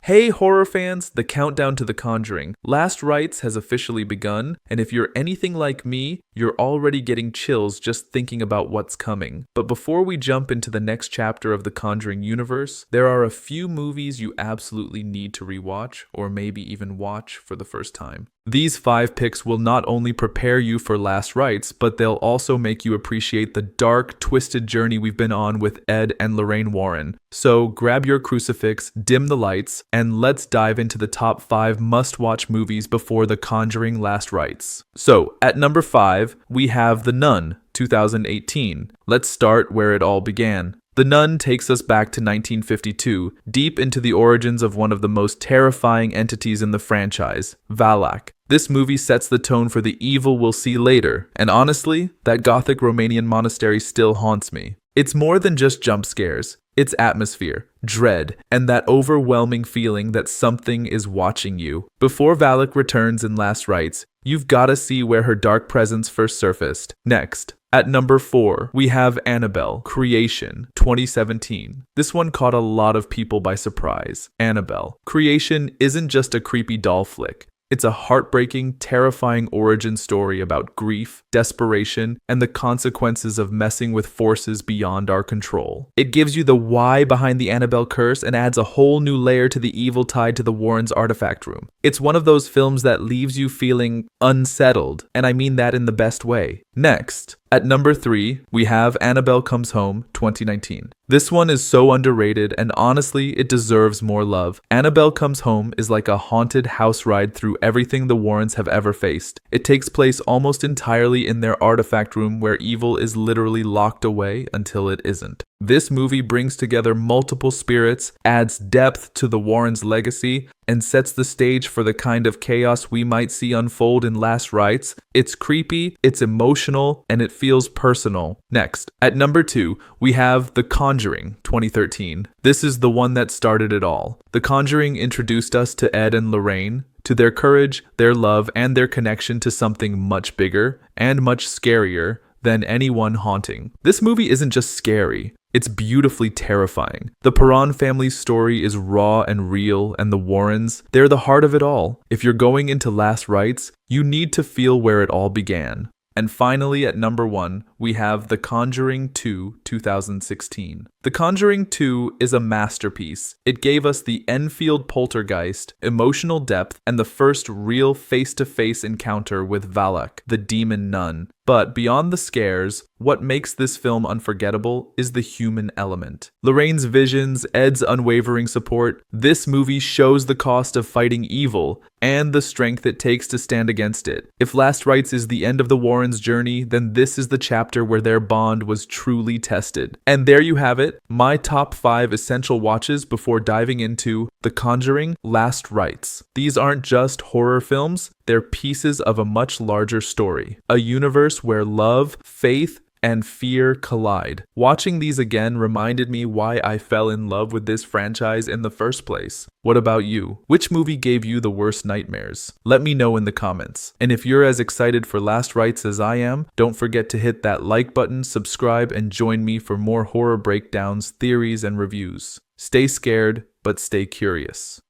Hey horror fans, the countdown to The Conjuring. Last Rites has officially begun, and if you're anything like me, you're already getting chills just thinking about what's coming. But before we jump into the next chapter of the Conjuring Universe, there are a few movies you absolutely need to rewatch, or maybe even watch for the first time. These 5 picks will not only prepare you for Last Rites, but they'll also make you appreciate the dark, twisted journey we've been on with Ed and Lorraine Warren. So grab your crucifix, dim the lights, and let's dive into the top 5 must-watch movies before The Conjuring Last Rites. So, at number 5, we have The Nun, 2018. Let's start where it all began. The Nun takes us back to 1952, deep into the origins of one of the most terrifying entities in the franchise, Valak. This movie sets the tone for the evil we'll see later, and honestly, that gothic Romanian monastery still haunts me. It's more than just jump scares. It's atmosphere, dread, and that overwhelming feeling that something is watching you. Before Valak returns in Last Rites, you've gotta see where her dark presence first surfaced. Next, at number 4, we have Annabelle Creation, 2017. This one caught a lot of people by surprise. Annabelle Creation isn't just a creepy doll flick. It's a heartbreaking, terrifying origin story about grief, desperation, and the consequences of messing with forces beyond our control. It gives you the why behind the Annabelle curse and adds a whole new layer to the evil tied to the Warrens' artifact room. It's one of those films that leaves you feeling unsettled, and I mean that in the best way. Next, at number 3, we have Annabelle Comes Home, 2019. This one is so underrated, and honestly, it deserves more love. Annabelle Comes Home is like a haunted house ride through everything the Warrens have ever faced. It takes place almost entirely in their artifact room where evil is literally locked away until it isn't. This movie brings together multiple spirits, adds depth to the Warrens' legacy, and sets the stage for the kind of chaos we might see unfold in Last Rites. It's creepy, it's emotional, and it feels personal. Next, at number 2, we have The Conjuring, 2013. This is the one that started it all. The Conjuring introduced us to Ed and Lorraine, to their courage, their love, and their connection to something much bigger and much scarier than anyone haunting. This movie isn't just scary. It's beautifully terrifying. The Perron family's story is raw and real, and the Warrens, they're the heart of it all. If you're going into Last Rites, you need to feel where it all began. And finally, at number 1, we have The Conjuring 2, 2016. The Conjuring 2 is a masterpiece. It gave us the Enfield poltergeist, emotional depth, and the first real face-to-face encounter with Valak, the demon nun. But beyond the scares, what makes this film unforgettable is the human element. Lorraine's visions, Ed's unwavering support. This movie shows the cost of fighting evil and the strength it takes to stand against it. If Last Rites is the end of the Warrens' journey, then this is the chapter where their bond was truly tested. And there you have it, my top 5 essential watches before diving into The Conjuring Last Rites. These aren't just horror films, they're pieces of a much larger story. A universe where love, faith, and fear collide. Watching these again reminded me why I fell in love with this franchise in the first place. What about you? Which movie gave you the worst nightmares? Let me know in the comments. And if you're as excited for Last Rites as I am, don't forget to hit that like button, subscribe, and join me for more horror breakdowns, theories, and reviews. Stay scared, but stay curious.